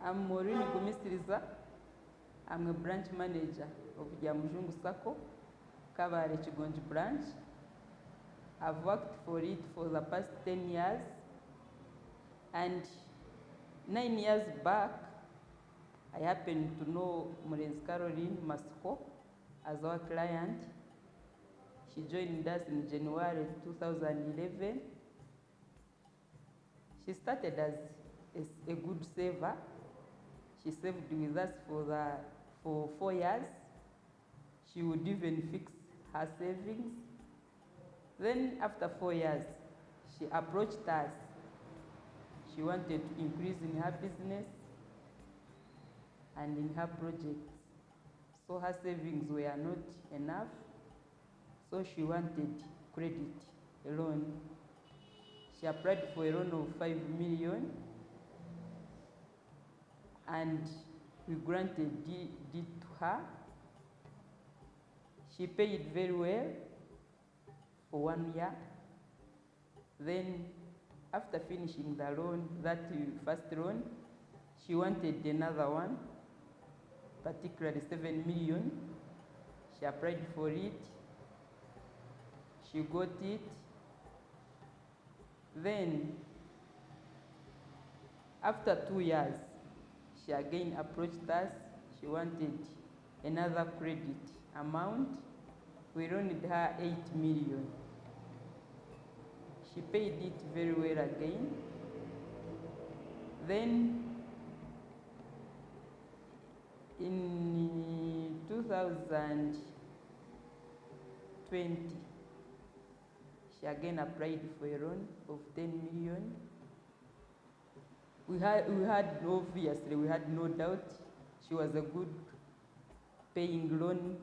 I'm Maureen Gumisiriza. I'm a branch manager of Jamujungu Sacco, Kabale Chigonji branch. I've worked for it for the past 10 years, and 9 years back, I happened to know Carolyne Masiko as our client. She joined us in January 2011. She started as a good saver. She saved with us for 4 years. She would even fix her savings. Then after 4 years, she approached us. She wanted to increase in her business and in her projects. So her savings were not enough. So she wanted credit, a loan. She applied for a loan of 5 million, and we granted it to her. She paid very well for 1 year. Then after finishing the loan, that first loan, she wanted another one, particularly 7 million. She applied for it. She got it. Then, after 2 years, she again approached us. She wanted another credit amount. We loaned her 8 million. She paid it very well again. Then, in 2020, she again applied for a loan of 10 million. Obviously, we had no doubt she was a good paying loan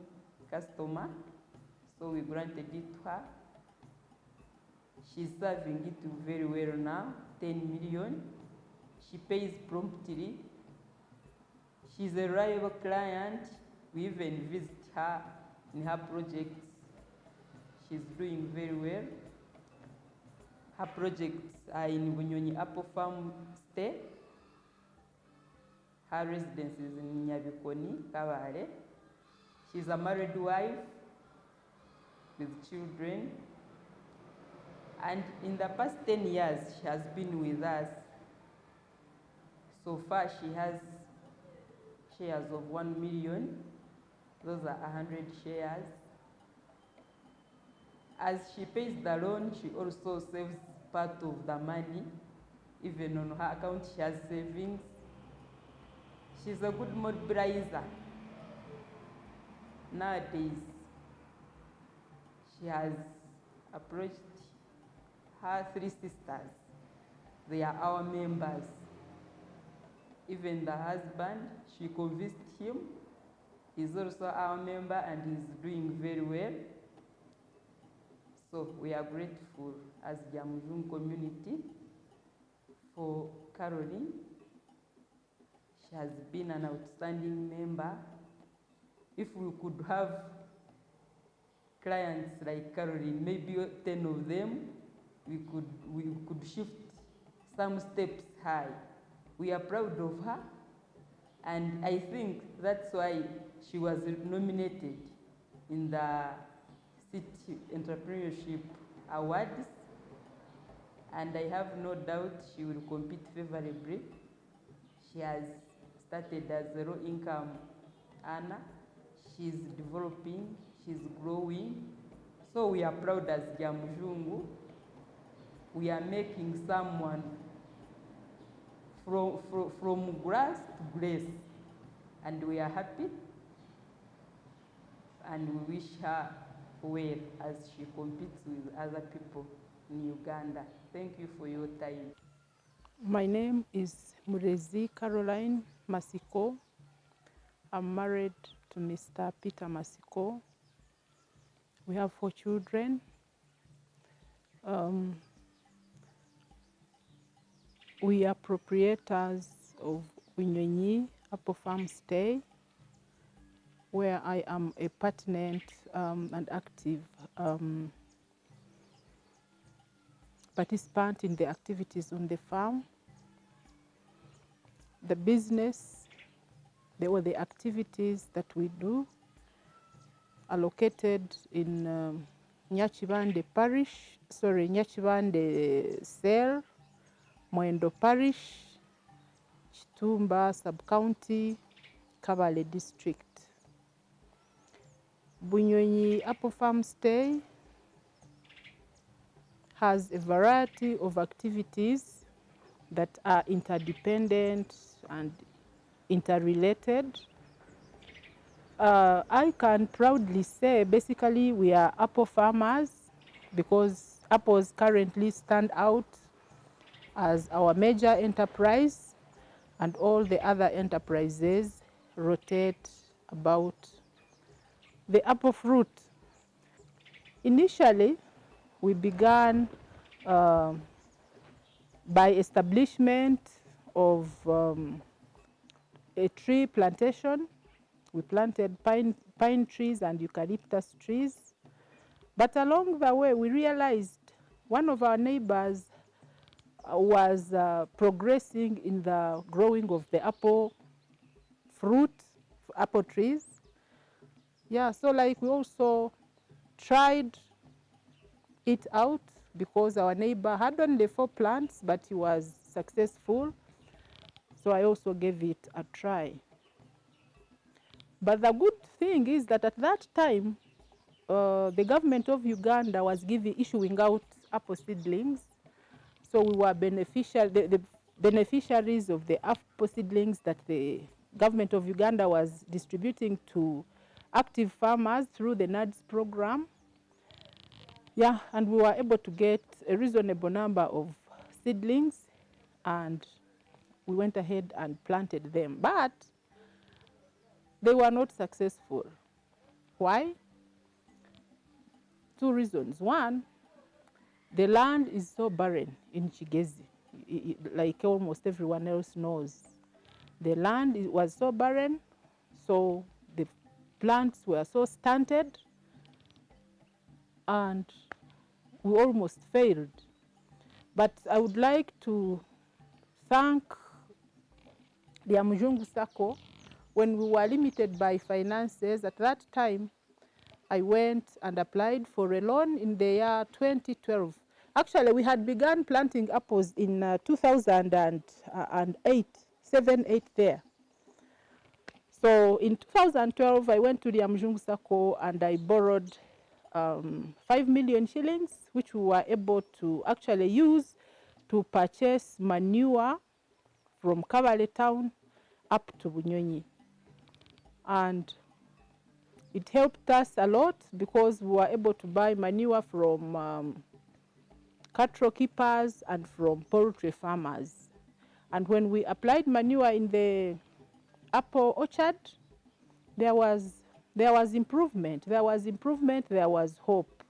customer, so we granted it to her. She's serving it very well now, 10 million. She pays promptly. She's a reliable client. We even visit her in her projects. She's doing very well. Her projects are in Bunyonyi Apple Farm Stay. Her residence is in Nyabikoni, Kabale. She's a married wife with children. And in the past 10 years, she has been with us. So far, she has shares of 1 million. Those are 100 shares. As she pays the loan, she also saves part of the money. Even on her account, she has savings. She's a good mobilizer. Nowadays, she has approached her 3 sisters. They are our members. Even the husband, she convinced him. He's also our member and he's doing very well. So we are grateful as Jamujungu community for Carolyne. She has been an outstanding member. If we could have clients like Carolyne, maybe 10 of them, we could shift some steps high. We are proud of her, and I think that's why she was nominated in the City Entrepreneurship Awards, and I have no doubt she will compete favorably. She has started as a low-income earner. She's developing, she's growing. So we are proud as Jamujungu. We are making someone from grass to grace, and we are happy, and we wish her well as she competes with other people in Uganda. Thank you for your time. My name is Carolyne Masiko. I'm married to Mr. Peter Masiko. We have 4 children. We are proprietors of Bunyonyi Apple Farm Stay, where I am a pertinent and active participant in the activities on the farm. the business, the activities that we do are located in Nyachibande Parish, Nyachibande Cell, Mwendo Parish, Chitumba Sub-County, Kabale District. Bunyonyi Apple Farm Stay has a variety of activities that are interdependent and interrelated. I can proudly say basically we are apple farmers because apples currently stand out as our major enterprise, and all the other enterprises rotate about the apple fruit. Initially, we began by establishment of a tree plantation. We planted pine trees and eucalyptus trees. But along the way, we realized one of our neighbors was progressing in the growing of the apple fruit, apple trees. Yeah, so like we also tried it out because our neighbor had only 4 plants, but he was successful. So I also gave it a try. But the good thing is that at that time, the government of Uganda was issuing out apple seedlings. So we were the beneficiaries of the apple seedlings that the government of Uganda was distributing to active farmers through the NADS program. Yeah, and we were able to get a reasonable number of seedlings, and we went ahead and planted them. But they were not successful. Why? 2 reasons. One, the land is so barren in Kigezi, like almost everyone else knows. The land was so barren, so the plants were so stunted, and we almost failed. But I would like to thank the Amujungu Sacco. When we were limited by finances at that time, I went and applied for a loan in the year 2012. Actually, we had begun planting apples in 2008, 7-8 there. So in 2012, I went to the Amujungu Sacco and I borrowed 5 million shillings, which we were able to actually use to purchase manure from Kabale town up to Bunyonyi. And it helped us a lot because we were able to buy manure from cattle keepers and from poultry farmers. And when we applied manure in the apple orchard, there was improvement. There was hope.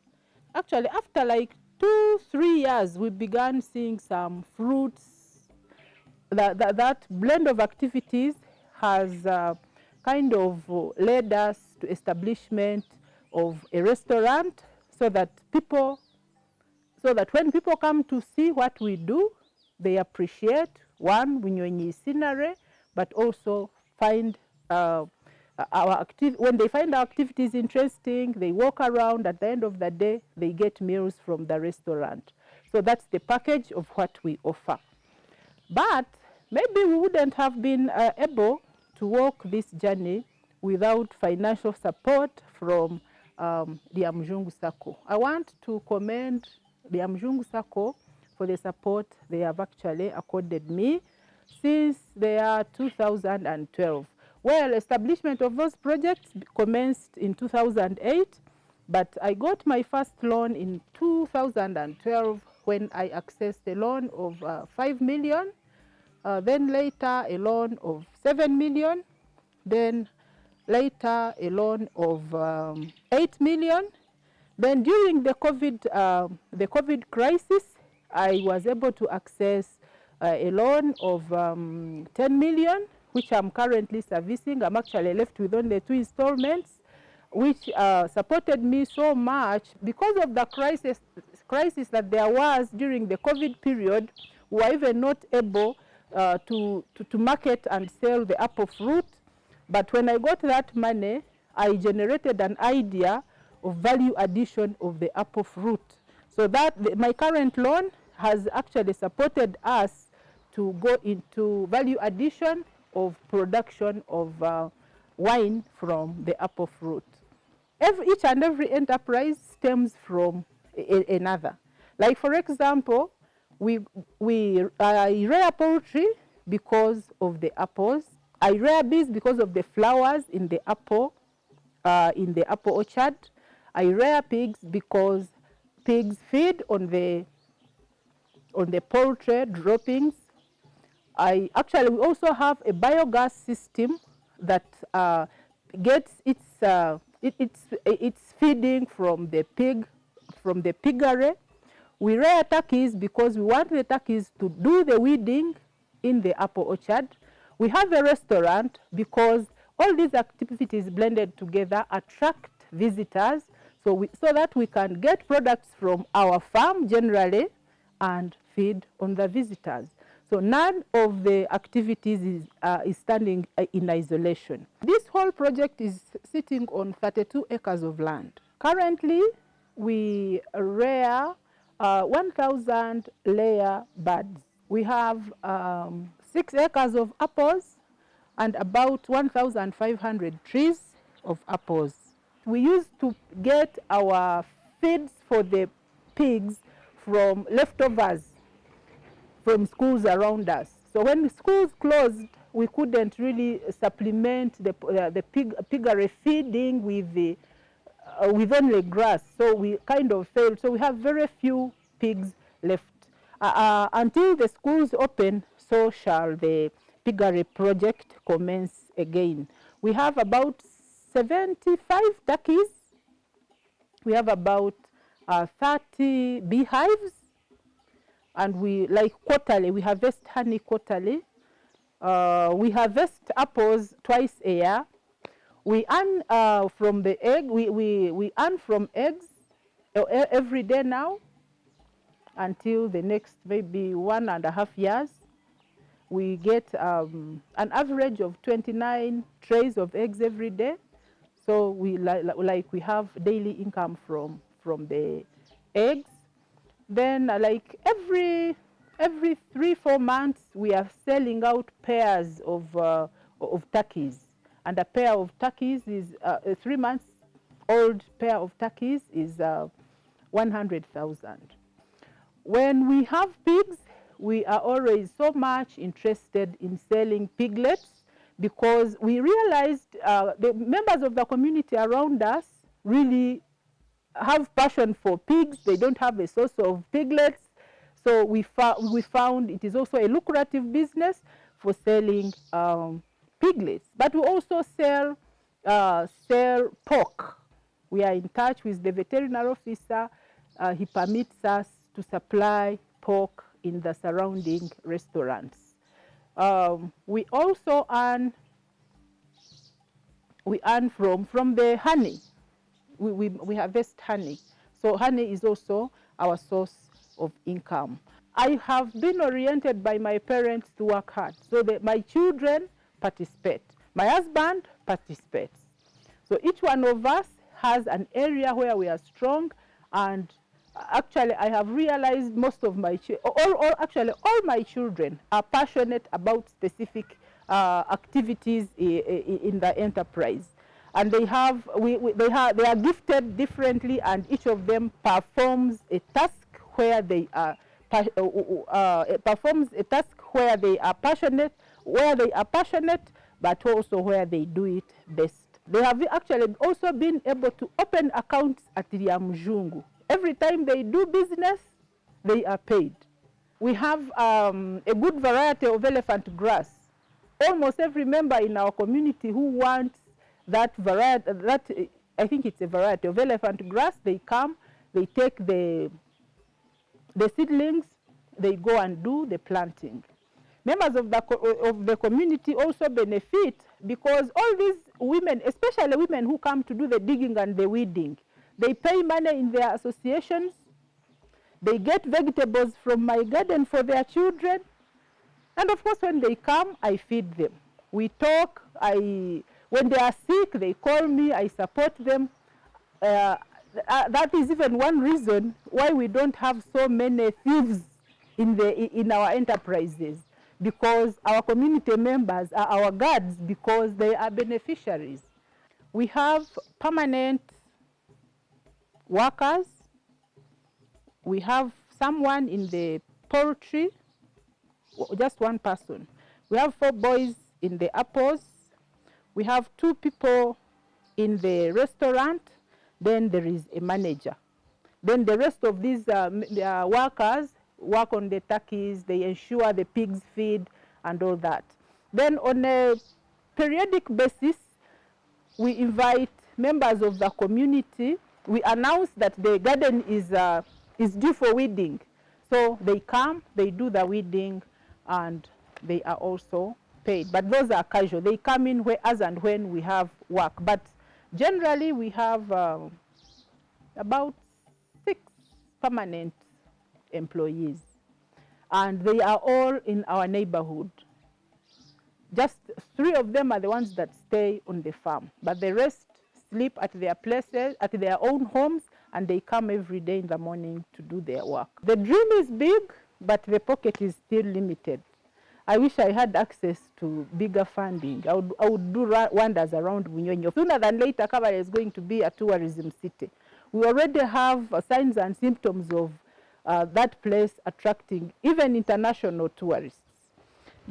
Actually, after like 2-3 years, we began seeing some fruits. That blend of activities has kind of led us to establishment of a restaurant so that when people come to see what we do, they appreciate, one, Bunyonyi scenery, but also find when they find our activities interesting, they walk around. At the end of the day, they get meals from the restaurant. So that's the package of what we offer. But maybe we wouldn't have been able to walk this journey without financial support from the Amujungu Sacco. I want to commend the Amujungu Sacco for the support they have actually accorded me since the year 2012. Well, establishment of those projects commenced in 2008, but I got my first loan in 2012 when I accessed a loan of 5 million, then later a loan of 7 million, then later a loan of 8 million. Then during the COVID crisis, I was able to access a loan of 10 million, which I'm currently servicing. I'm actually left with only 2 installments, which supported me so much. Because of the crisis that there was during the COVID period, we were even not able to market and sell the apple fruit. But when I got that money, I generated an idea of value addition of the apple fruit. So that my current loan has actually supported us to go into value addition of production of wine from the apple fruit. Each and every enterprise stems from another. Like for example, I rear poultry because of the apples. I rear bees because of the flowers in the apple orchard. I rear pigs because pigs feed on the poultry droppings. We also have a biogas system that gets its feeding from the piggery. We rear turkeys because we want the turkeys to do the weeding in the apple orchard. We have a restaurant because all these activities blended together attract visitors, so that we can get products from our farm generally and feed on the visitors. So none of the activities is standing in isolation. This whole project is sitting on 32 acres of land. Currently, we rear 1,000 layer birds. We have 6 acres of apples and about 1,500 trees of apples. We used to get our feeds for the pigs from leftovers from schools around us. So when schools closed, we couldn't really supplement the piggery feeding with only grass. So we kind of failed. So we have very few pigs left. Until the schools open, so shall the piggery project commence again. We have about 75 turkeys. We have about 30 beehives. And quarterly, we harvest honey quarterly. We harvest apples twice a year. We earn from the egg. We earn from eggs every day now until the next maybe 1.5 years. We get an average of 29 trays of eggs every day. So we we have daily income from the eggs. Then every 3-4 months, we are selling out pairs of turkeys. And a pair of turkeys is, a 3 months old pair of turkeys is 100,000. When we have pigs, we are always so much interested in selling piglets because we realized the members of the community around us really have passion for pigs. They don't have a source of piglets. So we found it is also a lucrative business for selling piglets. But we also sell pork. We are in touch with the veterinary officer. He permits us to supply pork in the surrounding restaurants. We also earn from the honey. We harvest honey. So honey is also our source of income. I have been oriented by my parents to work hard so that my children participate. My husband participates. So each one of us has an area where we are strong, and actually I have realized most of my all my children are passionate about specific activities in the enterprise. And they are gifted differently, and each of them performs a task where they are passionate, but also where they do it best. They have actually also been able to open accounts at Mujungu. Every time they do business, they are paid. We have a good variety of elephant grass. Almost every member in our community who wants that variety, I think it's a variety of elephant grass, they come, they take the seedlings, they go and do the planting. Members of the community also benefit because all these women, especially women who come to do the digging and the weeding, they pay money in their associations, they get vegetables from my garden for their children, And of course, when they come, I feed them. We talk. When they are sick, they call me. I support them. That is even one reason why we don't have so many thieves in our enterprises, because our community members are our guards, because they are beneficiaries. We have permanent workers. We have someone in the poultry, just one person. We have 4 boys in the apples. We have 2 people in the restaurant. Then there is a manager. Then the rest of these workers work on the turkeys. They ensure the pigs feed and all that. Then on a periodic basis, we invite members of the community. We announce that the garden is due for weeding. So they come, they do the weeding, and they are also paid. But those are casual. They come in as and when we have work. But generally, we have about 6 permanent employees, and they are all in our neighborhood. Just 3 of them are the ones that stay on the farm, but the rest sleep at their places, at their own homes, and they come every day in the morning to do their work. The dream is big, but the pocket is still limited. I wish I had access to bigger funding. I would do wonders around Bunyonyo. Sooner than later, Kabaale is going to be a tourism city. We already have signs and symptoms of that place attracting even international tourists.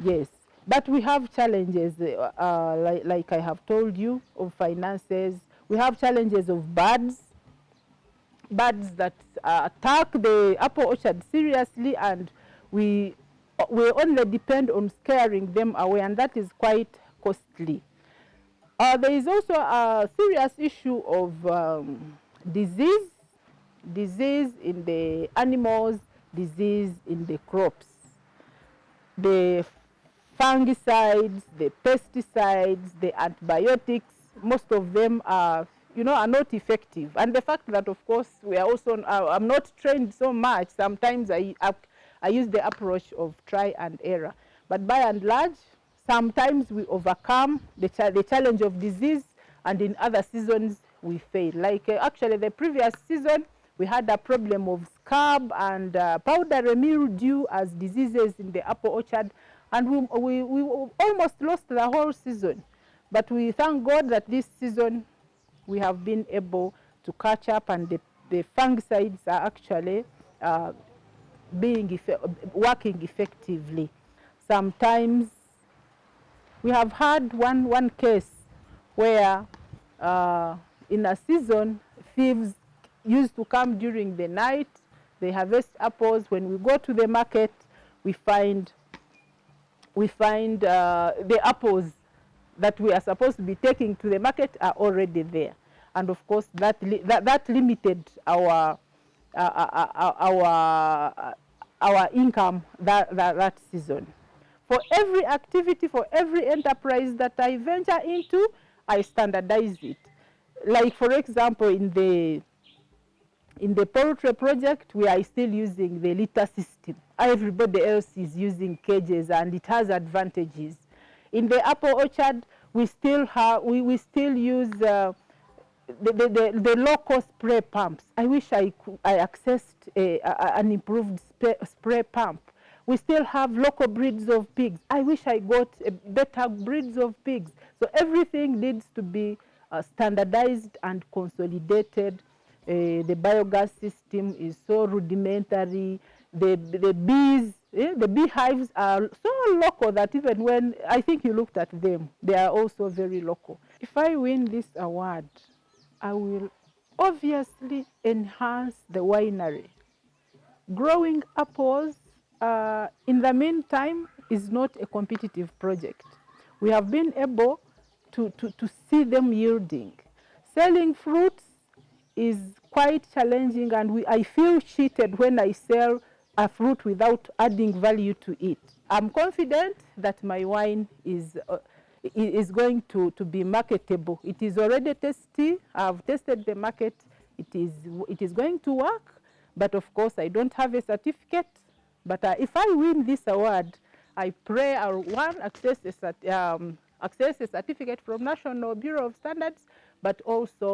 Yes, but we have challenges, like I have told you, of finances. We have challenges of birds that attack the apple orchard seriously, and we only depend on scaring them away, and that is quite costly. There is also a serious issue of disease in the animals, disease in the crops. The fungicides, the pesticides, the antibiotics, most of them are not effective. And the fact that, of course, we are also, I'm not trained so much, sometimes I use the approach of try and error. But by and large, sometimes we overcome the challenge of disease, and in other seasons we fail. Like actually the previous season, we had a problem of scab and powdery mildew as diseases in the apple orchard, and we almost lost the whole season. But we thank God that this season we have been able to catch up, and the fungicides are actually working effectively. Sometimes we have had one case where in a season, thieves used to come during the night. They harvest apples. When we go to the market, we find the apples that we are supposed to be taking to the market are already there, and of course that limited our income that season. For every activity, for every enterprise that I venture into, I standardize it. Like for example, in the poultry project, we are still using the litter system. Everybody else is using cages, and it has advantages. In the apple orchard, we still use the local spray pumps. I wish I accessed an improved spray pump. We still have local breeds of pigs. I wish I got better breeds of pigs. So everything needs to be standardized and consolidated. The biogas system is so rudimentary. The bees, the beehives are so local that even when I think you looked at them, they are also very local. If I win this award, I will obviously enhance the winery. Growing apples, in the meantime, is not a competitive project. We have been able to see them yielding. Selling fruits is quite challenging, and I feel cheated when I sell a fruit without adding value to it. I'm confident that my wine is going to be marketable. It is already tasty. I've tested the market. It is going to work, but of course I don't have a certificate. But if I win this award, I pray I'll one access a certificate from National Bureau of Standards, but also